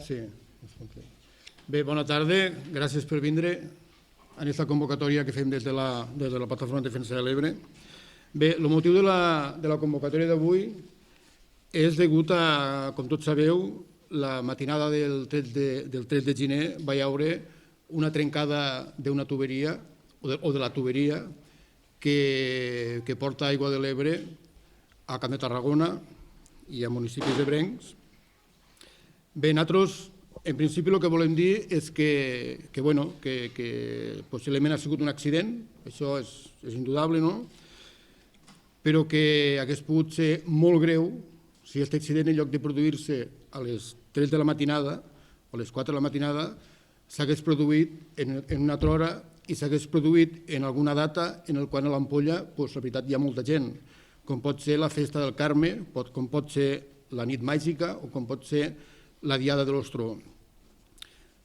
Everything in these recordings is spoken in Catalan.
Sí. Bé, bona tarda. Gràcies per vindre a aquesta convocatòria que fem des de la Plataforma de Defensa de l'Ebre. Bé, el motiu de la convocatòria d'avui és degut a, com tots sabeu, la matinada del 3 de gener va hi haure una trencada d'una tuberia, o de la tuberia, que porta aigua de l'Ebre a Camp de Tarragona i a municipis ebrencs. Bé, nosaltres, en principi, el que volem dir és que possiblement ha sigut un accident, això és indudable, no? Però que hagués pogut ser molt greu si aquest accident, en lloc de produir-se a les 3 de la matinada o a les 4 de la matinada, s'hagués produït en una altra hora i s'hagués produït en alguna data en la qual a l'Ampolla, la veritat, hi ha molta gent, com pot ser la Festa del Carme, com pot ser la Nit Màgica o com pot ser la Diada de l'Ostró.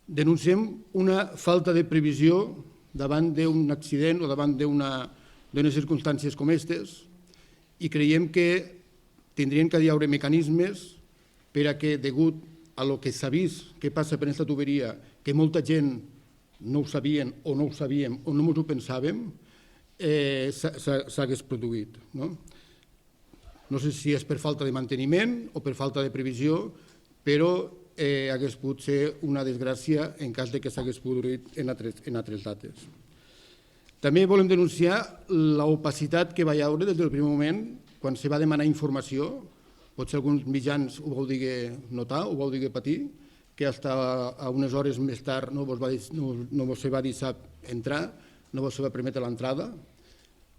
Denunciem una falta de previsió davant d'un accident o davant d'unes circumstàncies com aquestes i creiem que tindrien que hi haure mecanismes per a que, degut a lo que s'ha vist que passa per aquesta tuberia, que molta gent no ho sabien o no ho sabíem o no ens ho pensàvem, s'hagués produït. No sé si és per falta de manteniment o per falta de previsió, però hagués pogut ser una desgràcia en cas que s'hagués produït en altres dates. També volem denunciar l'opacitat que va hi haure des del primer moment quan se va demanar informació. Potser alguns mitjans ho vau dir notar, ho vau dir patir, que fins a unes hores més tard no vos va deixar entrar, no vos va permetre l'entrada,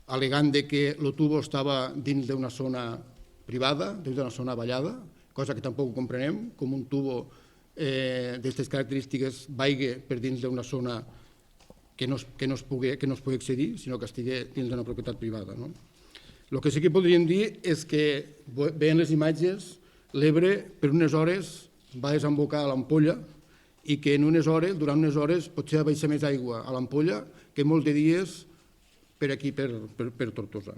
al·legant que el tubo estava dins d'una zona privada, dins d'una zona vallada, cosa que tampoc ho comprenem, com un tubo d'aquestes característiques vagi per dins d'una zona que no es pugui accedir, sinó que estigui dins d'una propietat privada. El que sí que podríem dir és que, veient les imatges, l'Ebre per unes hores va desembocar a l'Ampolla i que durant unes hores potser va baixar més aigua a l'Ampolla que molts de dies per aquí, per Tortosa.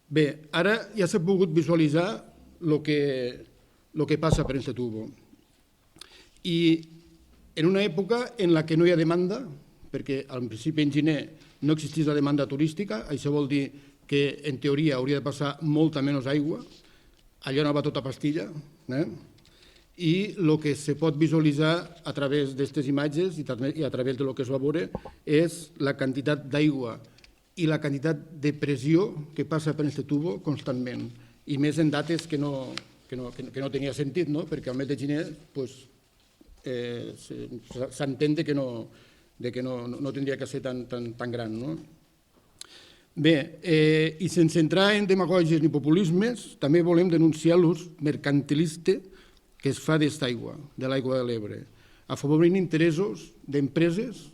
Bé, ara ja s'ha pogut visualitzar el que passa per aquest tubo. I en una època en la que no hi ha demanda, perquè al principi en gener no existís la demanda turística, això vol dir que en teoria hauria de passar molta menys aigua, allò anava tota pastilla, i el que se pot visualitzar a través d'aquestes imatges i a través del que es va veure és la quantitat d'aigua i la quantitat de pressió que passa per aquest tubo constantment, i més en dates que no tenia sentit, perquè al mes de gener s'entén que no tindria que ser tan gran. Bé, i sense entrar en demagògies ni populismes, també volem denunciar l'ús mercantilista que es fa d'aquesta aigua, de l'aigua de l'Ebre, afavorint interessos d'empreses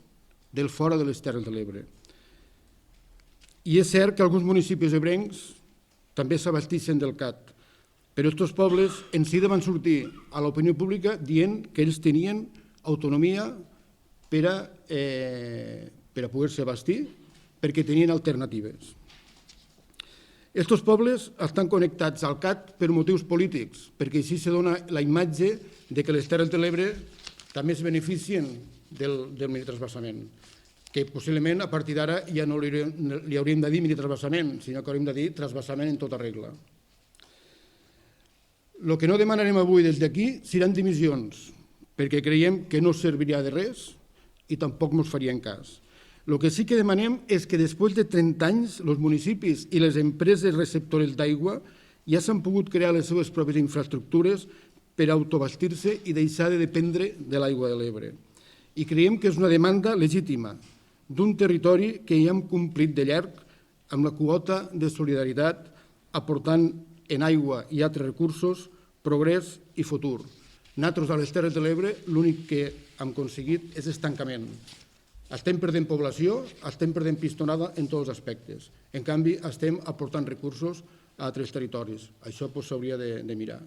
del fora de les Terres de l'Ebre. I és cert que alguns municipis ebrencs també s'abastixen del CAT, però aquests pobles en si van sortir a l'opinió pública dient que ells tenien autonomia per a poder-se abastir perquè tenien alternatives. Aquests pobles estan connectats al CAT per motius polítics, perquè així se dona la imatge que les Terres de l'Ebre també es beneficien del minitransvasament, que possiblement a partir d'ara ja no li hauríem de dir minitransvasament, sinó que hauríem de dir transvasament en tota regla. El que no demanarem avui des d'aquí seran dimissions, perquè creiem que no serviria de res i tampoc ens farien cas. El que sí que demanem és que després de 30 anys els municipis i les empreses receptores d'aigua ja s'han pogut crear les seves pròpies infraestructures per autoabastir-se i deixar de dependre de l'aigua de l'Ebre. I creiem que és una demanda legítima d'un territori que ja hem complit de llarg amb la quota de solidaritat aportant en aigua i altres recursos progrés i futur. Nosaltres a les Terres de l'Ebre l'únic que hem aconseguit és estancament. Estem perdent població, estem perdent pistonada en tots els aspectes. En canvi, estem aportant recursos a altres territoris. Això s'hauria de mirar.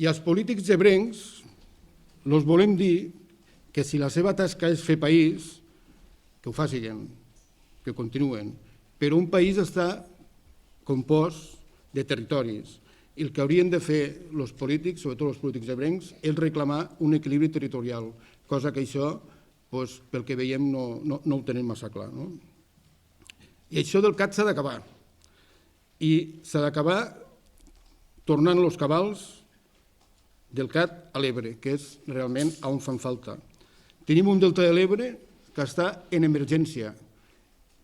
I als polítics ebrencs els volem dir que si la seva tasca és fer país, que ho facin, que continuen. Però un país està compost de territoris I el que haurien de fer els polítics, sobretot els polítics ebrencs, és reclamar un equilibri territorial, cosa que això, pel que veiem, no ho tenim massa clar. I això del CAT s'ha d'acabar. I s'ha d'acabar tornant els cabals del CAT a l'Ebre, que és realment on fan falta. Tenim un delta de l'Ebre que està en emergència,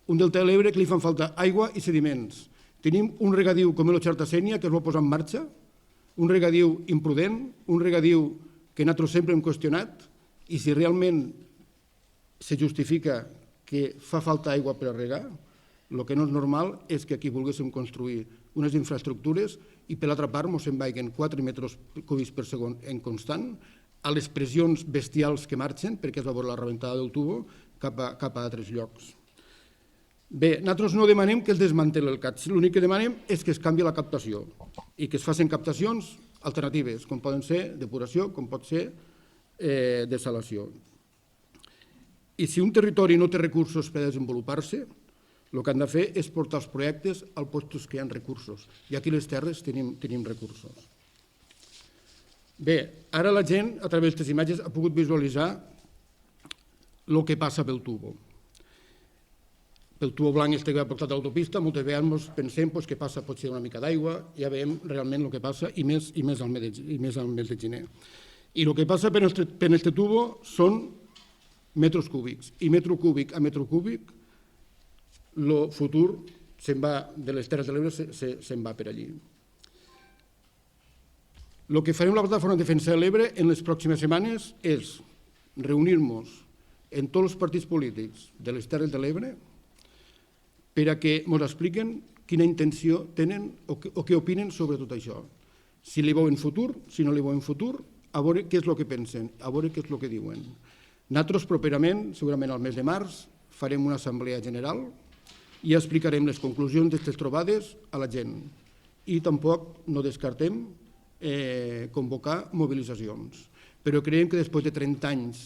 un delta de l'Ebre que li fan falta aigua i sediments. Tenim un regadiu com el Xarta-Sénia que es va posar en marxa, un regadiu imprudent, un regadiu que nosaltres sempre hem qüestionat, i si realment se justifica que fa falta aigua per a regar, el que no és normal és que aquí volguéssim construir unes infraestructures i per l'altra part ens en vagin 4 metres cúbics per segon en constant, a les pressions bestials que marxen, perquè es va veure la rebentada del tubo, cap a altres llocs. Bé, nosaltres no demanem que es desmanteli el CAT, l'únic que demanem és que es canvi la captació i que es facin captacions alternatives, com poden ser depuració, com pot ser dessalació. I si un territori no té recursos per desenvolupar-se, el que han de fer és portar els projectes als llocs que hi ha recursos. I aquí a les terres tenim recursos. Bé, ara la gent, a través d'aquestes imatges, ha pogut visualitzar el que passa pel tubo. Pel tubo blanc que va portat a l'autopista, moltes vegades pensem que passa potser una mica d'aigua, ja veiem realment el que passa, i més al mes de gener. I el que passa per aquest tubo són metres cúbics, i metro cúbic a metro cúbic, el futur de les Terres de l'Ebre se'n va per allí. El que farem la Plataforma de Defensa de l'Ebre en les pròximes setmanes és reunir-nos en tots els partits polítics de les Terres de l'Ebre per a que ens expliquen quina intenció tenen o què opinen sobre tot això. Si li veuen futur, si no li veuen futur, a veure què és el que pensen, a veure què és el que diuen. Nosaltres properament, segurament al mes de març, farem una assemblea general i explicarem les conclusions d'aquestes trobades a la gent. I tampoc no descartem convocar mobilitzacions. Però creiem que després de 30 anys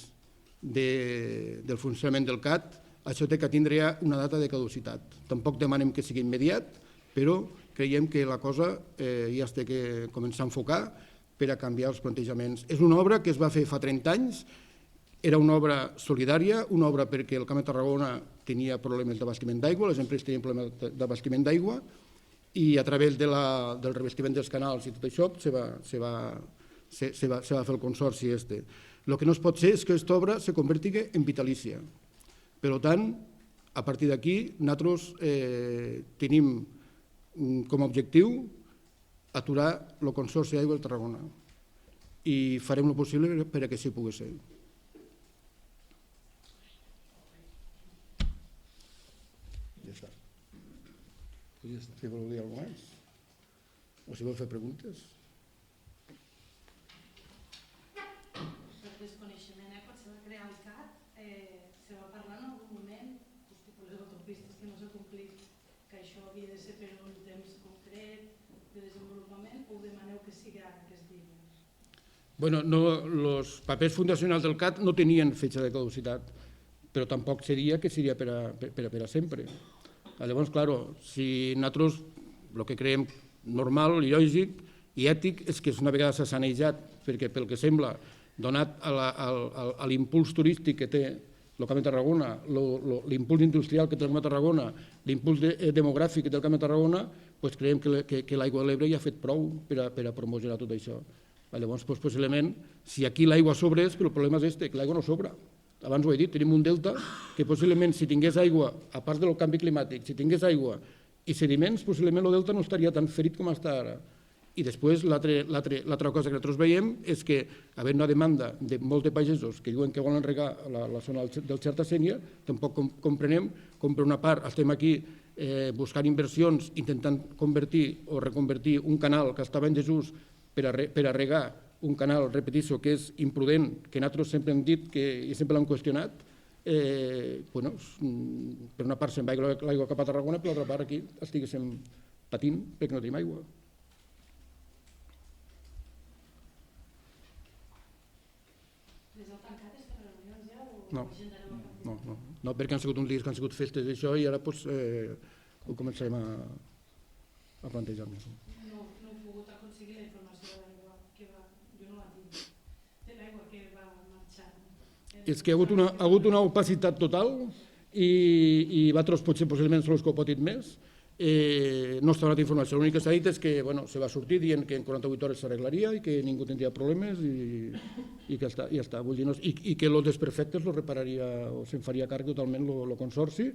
del funcionament del CAT, això té que tindre una data de caducitat. Tampoc demanem que sigui immediat, però creiem que la cosa ja es té que començar a enfocar per a canviar els plantejaments. És una obra que es va fer fa 30 anys, era una obra solidària, una obra perquè el Camp de Tarragona tenia problemes d'abastiment d'aigua, les empreses tenien problemes d'abastiment d'aigua, i a través del revestiment dels canals i tot això se va fer el consorci este. El que no es pot ser és que aquesta obra se converti en vitalícia. Per tant, a partir d'aquí, nosaltres tenim com a objectiu aturar el Consorci d'Aigua de Tarragona i farem el possible per a que així pugui ser. Ja està. Si voleu dir alguna cosa més o si voleu fer preguntes. Per desconeixement, potser va crear el CAT, se va parlar en algun moment, tipus les autopistes que no s'ha complit, que això havia de ser per un temps concret de desenvolupament, o demaneu que sigui ara que es digui? Bé, els papers fundacionals del CAT no tenien fetge de caducitat, però tampoc seria que seria per a sempre. Llavors, clar, si nosaltres el que creiem normal, lògic i ètic és que una vegada s'ha sanejat, perquè pel que sembla, donat a l'impuls turístic que té el Camp de Tarragona, l'impuls industrial que té el Camp de Tarragona, l'impuls demogràfic que té el Camp de Tarragona, doncs creiem que l'Aigua de l'Ebre ja ha fet prou per a promocionar tot això. Llavors, possiblement, si aquí l'aigua sobrés, però el problema és que l'aigua no sobra. Abans ho he dit, tenim un delta que possiblement si tingués aigua, a part del canvi climàtic, si tingués aigua i sediments, possiblement el delta no estaria tan ferit com està ara. I després l'altra cosa que nosaltres veiem és que, havent una demanda de molts de pagesos que diuen que volen regar la zona del Xarta-Sénia, tampoc comprenem com per una part estem aquí buscant inversions, intentant convertir o reconvertir un canal que estava en desús per a regar un canal, repeteixo, que és imprudent, que nosaltres sempre hem dit i sempre l'hem qüestionat, per una part se'n va l'aigua cap a Tarragona, per l'altra part aquí estiguéssim patint perquè no tenim aigua. Les heu tancat, aquestes reunions ja? No, perquè han sigut uns dies que han sigut festes d'això i ara ho començarem a plantejar-nos. No heu pogut aconseguir l'aigua que va marxant. És que hi ha hagut una opacitat total i altres potser possiblement són els que ho han patit més. No està donat informació. L'únic que s'ha dit és que se va sortir dient que en 48 hores s'arreglaria i que ningú tindria problemes i que ja està. I que els desperfectes els repararia o se'n faria càrrec totalment el consorci.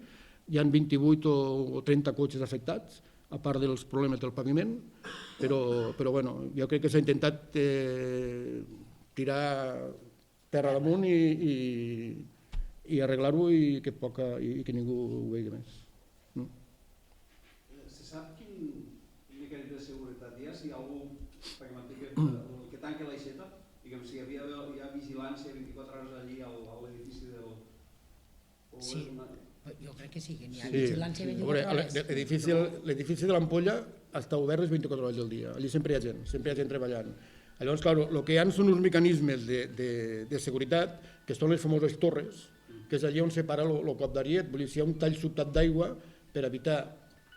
Hi ha 28 o 30 cotxes afectats, a part dels problemes del paviment, però jo crec que s'ha intentat tirar terra damunt i arreglar-ho i que ningú ho vegi més. Se sap quin mecanisme de seguretat hi ha? Si hi ha algú que tanca l'aixeta, si hi ha vigilància 24 hores allí a l'edifici del... Sí, jo crec que sí, que n'hi ha vigilància 24 hores. L'edifici de l'Ampolla està obert les 24 hores del dia, allí sempre hi ha gent treballant. Llavors, clar, el que hi ha són uns mecanismes de seguretat, que són les famoses torres, que és allí on separa el cop d'ariet. Vull dir, si hi ha un tall sobtat d'aigua, per evitar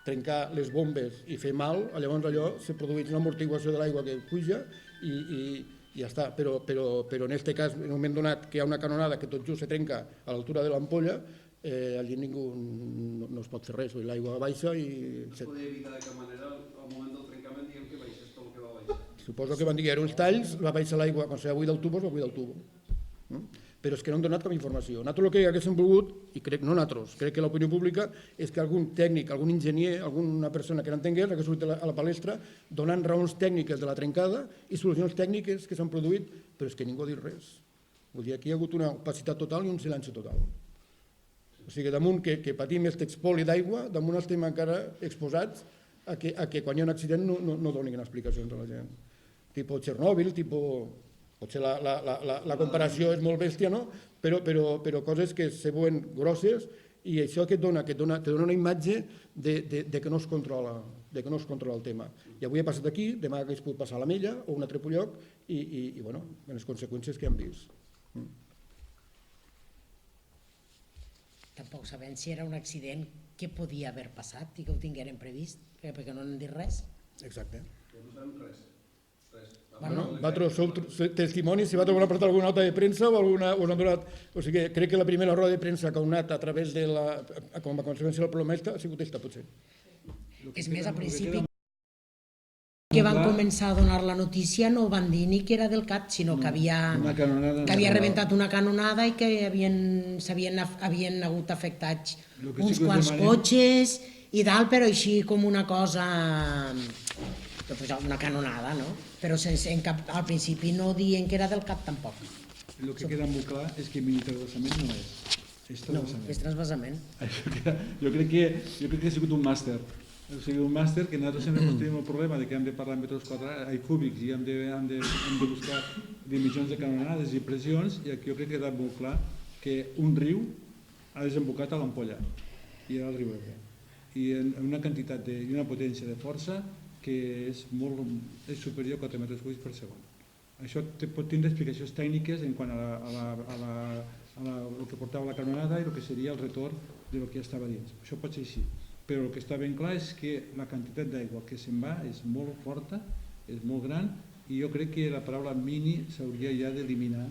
trencar les bombes i fer mal, llavors allò se produeix una amortiguació de l'aigua que puja i ja està. Però en aquest cas, en un moment donat que hi ha una canonada que tot just se trenca a l'altura de l'ampolla, allí ningú no es pot fer res, l'aigua baixa i... No es podia evitar de cap manera al moment del trencament diguem que baixés tot el que va baixar. Suposo que van dir que eren uns talls, va baixar l'aigua, quan s'ha buidat el tubo, s'ha buidat el tubo. Però és que no han donat cap informació. Nosaltres el que haguéssim volgut, i crec, no nosaltres, crec que l'opinió pública, és que algun tècnic, algun enginyer, alguna persona que n'entengués hagués sortit a la palestra donant raons tècniques de la trencada i solucions tècniques que s'han produït, però és que ningú ha dit res. Vull dir, aquí hi ha hagut una opacitat total i un silenci total. O sigui, damunt que patim aquest expoli d'aigua, damunt estem encara exposats a que quan hi ha un accident no donin explicacions a la gent. Tipo Txernòbil, potser la comparació és molt bèstia, no? Però coses que se veuen grosses i això te dona una imatge de que no es controla el tema. I avui ha passat aquí, demà hauria pogut passar a l'Amella o a un altre lloc i les conseqüències que hem vist. Tampoc sabem si era un accident que podia haver passat i que ho tingueren previst, perquè no han dit res. Exacte. No sabem res. Vosaltres sou testimonis, si vosaltres voleu portar alguna nota de premsa o alguna us han donat... O sigui, crec que la primera roda de premsa que heu anat a través de com a conseqüència del problema ha sigut esta, potser. És més, al principi que van començar a donar la notícia no van dir ni que era del CAT, sinó que havia rebentat una canonada i que havien hagut afectats uns quants cotxes i tal, però així com una cosa... una canonada, no? Però al principi no diuen que era del CAT tampoc. El que queda molt clar és que militarvasament no és. És transvasament. És transvasament. Jo crec que ha sigut un màster. O sigui, un màster que nosaltres sempre tenim el problema de que hem de parlar en metres cúbics i hem de buscar dimensions de canonades i pressions, i aquí jo crec que queda molt clar que un riu ha desembocat a l'Ampolla i al riu Ebre. I en una quantitat i una potència de força que és superior a 4 metres cúbics per segon. Això pot tindre explicacions tècniques en quant a el que portava la canonada i el que seria el retorn del que estava dins. Això pot ser així, però el que està ben clar és que la quantitat d'aigua que se'n va és molt forta, és molt gran, i jo crec que la paraula mini s'hauria ja d'eliminar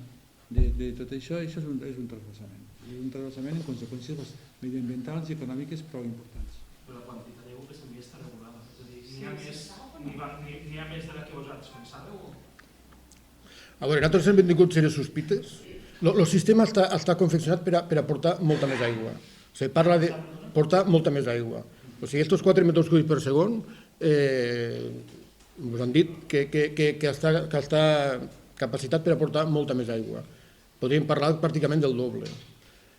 de tot això, i això és un transvasament. És un transvasament amb conseqüències mediambientals i econòmiques prou importants. Però la quantitat d'aigua que s'envia està regulada. N'hi ha més de la que vosaltres pensàveu? A veure, nosaltres hem tingut serioses sospites. El sistema està confeccionat per a portar molta més aigua. O sigui, parla de portar molta més aigua. O sigui, aquests 4 metres cúbics per segon us han dit que està capacitat per a portar molta més aigua. Podríem parlar pràcticament del doble.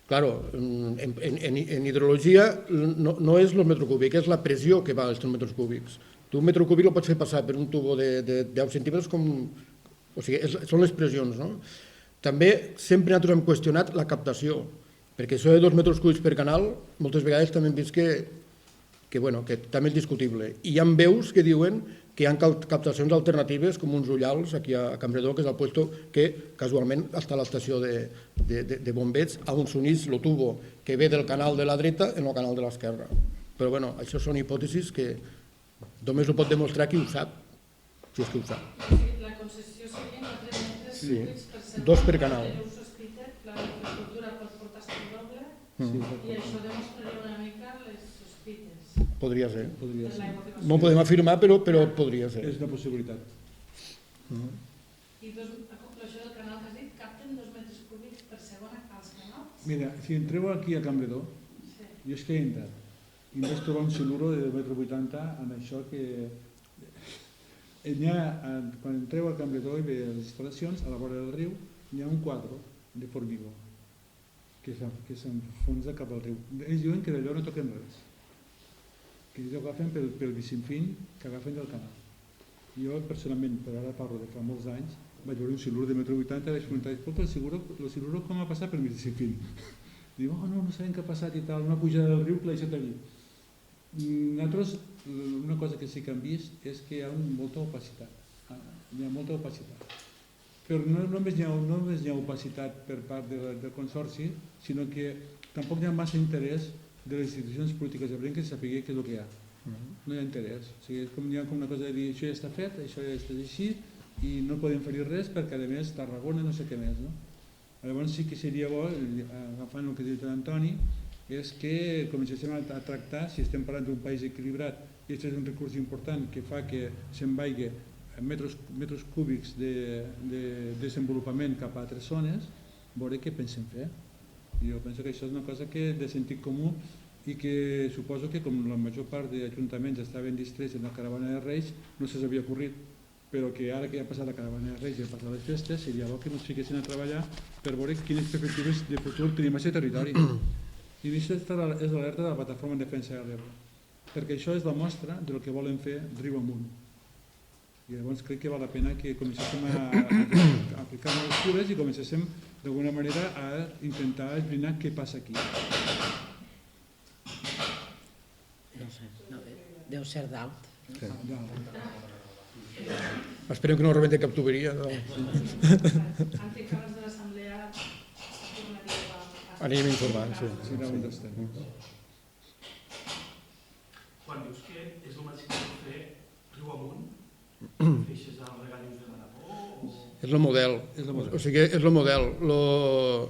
Claro, en hidrologia no és el metre cúbic, és la pressió que va als 3 metres cúbics. Tu un metre cúbic el pots fer passar per un tubo de 10 centímetres com... O sigui, són les pressions, no? També sempre nosaltres hem qüestionat la captació, perquè això de 2 metres cúbics per canal, moltes vegades també hem vist que també és discutible. I hi ha veus que diuen que hi ha captacions alternatives com uns ullals aquí a Campredó, que és el puesto que casualment està a l'estació de bombers, on s'unís el tubo que ve del canal de la dreta en el canal de l'esquerra. Però bueno, això són hipòtesis que només ho pot demostrar qui ho sap, si és que ho sap. La concessió serien de 3 metres Sí. cúbics per segon. 2 per canal. Teniu sospita, la infraestructura pot portar estil doble i això demostraria una mica les sospites Podria ser. Podria de ser. l'aigua que No ho podem afirmar, però podria ser. És una possibilitat. I a conclusió del canal que has dit, capten 2 metres cúbics per segon als canals? Mira, si entreu aquí a Campredó, Sí. jo és que he entrat i em vaig trobar un siluro de 1,80 m amb això que... Quan entreu a Campredó i ve les instal·lacions, a la vora del riu, hi ha un quadre de formigó que s'enfonsa cap al riu. Ells diuen que d'allò no toquen res, que ells ho agafen pel vicinfín que agafen del canal. Jo, personalment, per ara parlo de fa molts anys, vaig veure un siluro de 1,80 m i vaig preguntar, escolta, el siluro com ha passat per vicinfín? Diu, no sabem què ha passat i tal, una pujada del riu que l'ha deixat allí. Nosaltres, una cosa que sí que hem vist és que hi ha molta opacitat. Hi ha molta opacitat. Però no només hi ha opacitat per part del Consorci, sinó que tampoc hi ha massa interès de les institucions polítiques de Brent que sapigui què és el que hi ha. No hi ha interès. O sigui, hi ha com una cosa de dir això ja està fet, això ja està així i no podem fer res perquè a més Tarragona no sé què més. Llavors sí que seria bo, agafant el que ha dit l'Antoni, és que comencéssim a tractar, si estem parlant d'un país equilibrat i aquest és un recurs important que fa que se'n vagi metres cúbics de desenvolupament cap a altres zones, veure què pensem fer. Jo penso que això és una cosa que de sentit comú i que suposo que com la major part d'ajuntaments estaven distrets en la caravana de Reis no se'ls havia ocorrit, però que ara que ja ha passat la caravana de Reis i ha passat les festes seria bo que ens fiquessin a treballar per veure quines perspectives de futur tenim a aquest territori. I aquesta és l'alerta de la Plataforma en Defensa de l'Ebre, perquè això és la mostra del que volen fer riu amunt. I llavors crec que val la pena que comencéssim a aplicar les cures i comencéssim d'alguna manera a intentar esbrinar què passa aquí. No sé, deu ser dalt. Esperem que no rebenti cap tuberia. Entenc que abans de l'assemblea tornaria a... Anem informant, sí. Serà un dels temes. Quan dius que és el mateix que fer riu amunt, feixes als regadius de l'Aragó o... És el model. O sigui, és el model.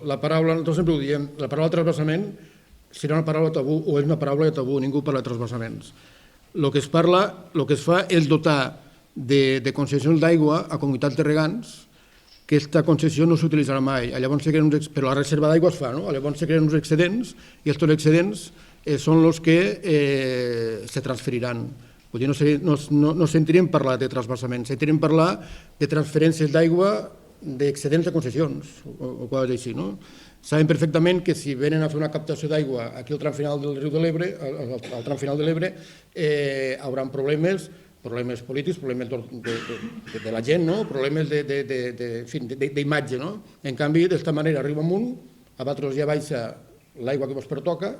La paraula, nosaltres sempre ho diem, la paraula transvasament serà una paraula tabú o és una paraula de tabú, ningú parla de transvasaments. El que es fa és dotar de concessions d'aigua a comunitats de regants. Aquesta concessió no s'utilitzarà mai, llavors però la reserva d'aigua es fa, llavors se creen uns excedents i aquests excedents són els que se transferiran. Vull dir, no sentirem parlar de transvasament, sentirem parlar de transferències d'aigua d'excedents de concessions o coses així. Saben perfectament que si venen a fer una captació d'aigua aquí al tram final del riu de l'Ebre, al tram final de l'Ebre, hauran problemes polítics, problemes de la gent, problemes d'imatge. En canvi, d'esta manera, arriba amunt, a vosaltres ja baixa l'aigua que vos pertoca,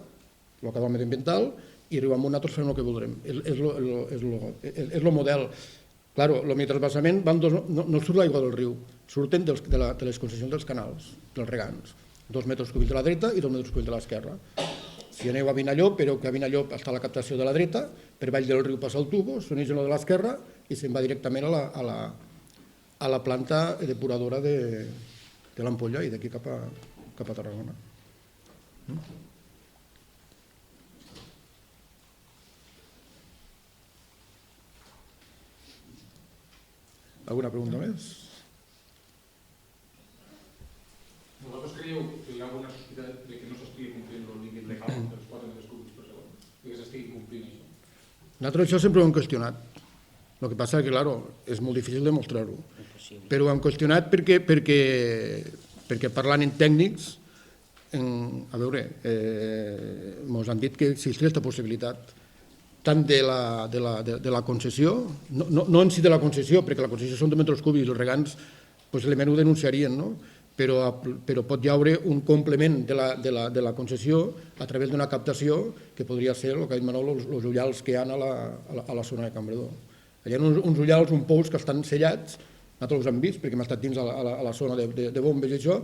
el cabal mediambiental, i arriba amunt nosaltres farem el que voldrem. És el model. Claro, el transvasament no surt l'aigua del riu, surten de les concessions dels canals, dels regants. 2 metres cúbics de la dreta i 2 metres cúbics de l'esquerra. Si aneu a Vinallop, però que a Vinallop està la captació de la dreta, per baix del riu passa el tubo, s'uneix a la de l'esquerra i se'n va directament a la planta depuradora de l'Ampolla i d'aquí cap a Tarragona. Alguna pregunta més? ¿Vosotros creieu que hi ha alguna sospita de que no s'estigui complint el límit legal dels 4 metres cúbics per segon? Que s'estigui complint això? Nosaltres això sempre ho hem qüestionat. El que passa és que, clar, és molt difícil demostrar-ho. Però ho hem qüestionat perquè parlant en tècnics, a veure, ens han dit que existeix aquesta possibilitat tant de la concessió, no en si de la concessió, perquè la concessió són 2 metres cúbics, els regants possiblement ho denunciarien, però pot hi haure un complement de la concessió a través d'una captació que podria ser, el que ha dit Manol, els ullals que hi ha a la zona de Campredó. Hi ha uns ullals, uns pous que estan sellats, nosaltres els hem vist perquè hem estat dins a la zona de bombes i això,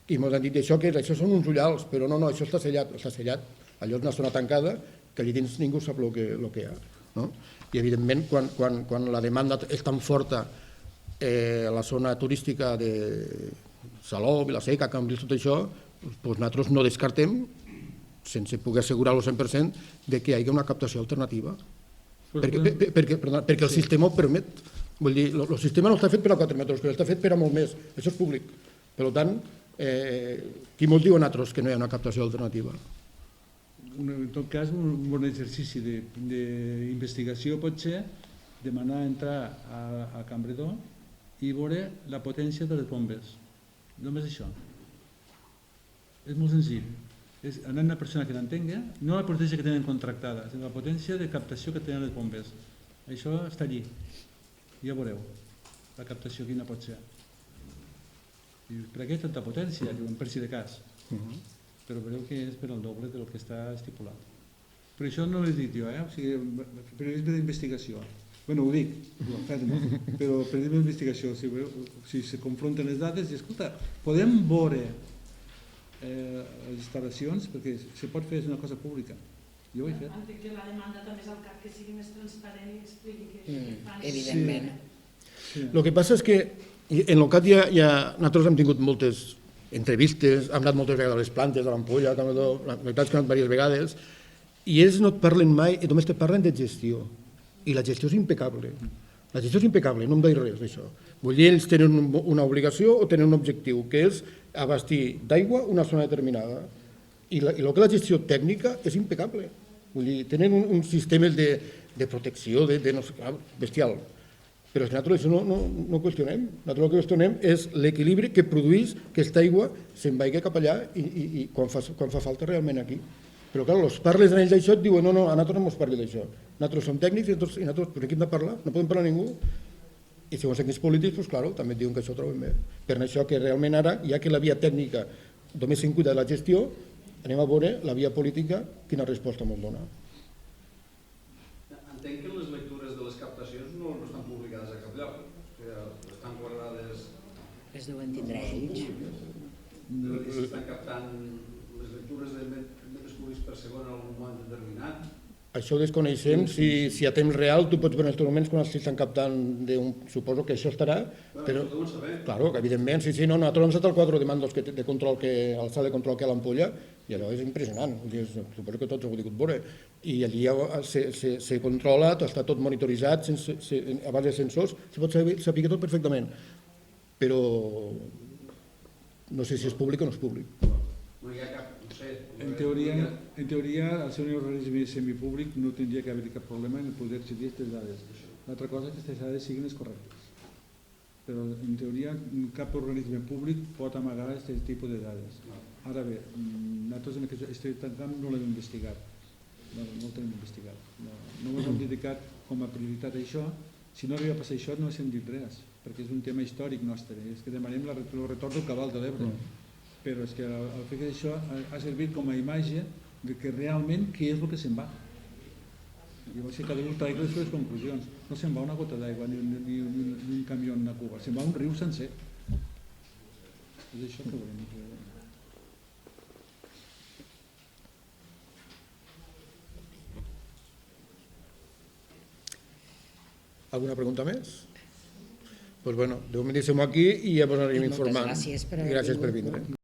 i ens han dit que això són uns ullals, però no, això està sellat, allò és una zona tancada que allà dins ningú sap el que hi ha. I evidentment quan la demanda és tan forta la zona turística de Salou, Vilaseca, Cambrils, tot això, doncs nosaltres no descartem, sense poder assegurar el 100%, de que hi hagi una captació alternativa. Perquè el sistema ho permet. Vull dir, el sistema no està fet per a 4 metres, però està fet per a molt més. Això és públic. Per tant, qui molt diu a nosaltres que no hi ha una captació alternativa? En tot cas, un bon exercici d'investigació pot ser demanar entrar a Campredó i veure la potència de les bombes. Només això. És molt senzill. És anar a una persona que l'entengui, no la potència que tenen contractada, sinó la potència de captació que tenen les bombes. Això està allí. Ja veureu la captació quina pot ser. I per què tanta potència? Diuen, per si de cas. Però veureu que és per al doble del que està estipulat. Però això no l'he dit jo, o sigui, periodisme d'investigació. Bé, ho dic, però periodisme d'investigació, si se confronten les dades, i escolta, podem veure les instal·lacions, perquè se pot fer una cosa pública. Jo ho he fet. Entenc que la demanda també és al CAT que sigui més transparent i expliqui què fan. Evidentment. El que passa és que en el CAT nosaltres hem tingut moltes entrevistes, hem anat moltes vegades a les plantes de l'Ampolla, la veritat és que hem anat diverses vegades, i ells no et parlen mai, només te parlen de gestió, i la gestió és impecable. La gestió és impecable, no em deia res d'això. Vull dir, ells tenen una obligació o tenen un objectiu, que és abastir d'aigua una zona determinada. I el que és la gestió tècnica és impecable. Vull dir, tenen uns sistemes de protecció bestial. Però és que nosaltres això no qüestionem. Nosaltres el que qüestionem és l'equilibri que produeix que aquesta aigua se'n vagi cap allà i quan fa falta realment aquí. Però clar, els parles en ells d'això et diuen no, a nosaltres no ens parli d'això. Nosaltres som tècnics i nosaltres per aquí hem de parlar, no podem parlar a ningú. I segons aquells polítics, doncs clar, també et diuen que això ho troben bé. Per això que realment ara, ja que la via tècnica només se'n cuida de la gestió, anem a veure la via política quina resposta ens dona. Entenc que les lectures de les captacions no estan publicades a cap lloc, estan guardades... Les deuen tindre ells. S'estan captant les lectures de metres cúbics per segon en algun moment determinat. Això ho desconeixem, si a temps real tu pots veure en aquests moments quan s'estan captant suposo que això estarà, però... Això ho saber. Claro, evidentment, sí, nosaltres hem estat al quadre de mandos de control al sala de control que hi ha a l'Ampolla, i allò és impressionant, suposo que tots ho heu pogut veure, i allí se controla, està tot monitoritzat, a base de sensors, se pot saber tot perfectament, però no sé si és públic o no és públic. No hi ha cap, no sé... En teoria, al ser un organisme semipúblic no tindria que haver cap problema en poder accedir a aquestes dades. L'altra cosa és que aquestes dades siguin les correctes. Però en teoria cap organisme públic pot amagar aquest tipus de dades. Ara bé, nosaltres en aquest camp no l'hem investigat. No el tenim investigat. No ens hem dedicat com a prioritat a això. Si no arriba a passar això no hem dit res, perquè és un tema històric nostre. És que demanem el retorn del cabal de l'Ebre. Però és que el fet que això ha servit com a imatge de que realment què és el que se'n va. Llavors cada un traia les seves conclusions. No se'n va una gota d'aigua ni un camió en una cuba, se'n va un riu sencer. És això que volem. Alguna pregunta més? Doncs bueno, deixem-ho aquí i ja ens anirem informant. Moltes gràcies per haver vingut. Gràcies per vindre.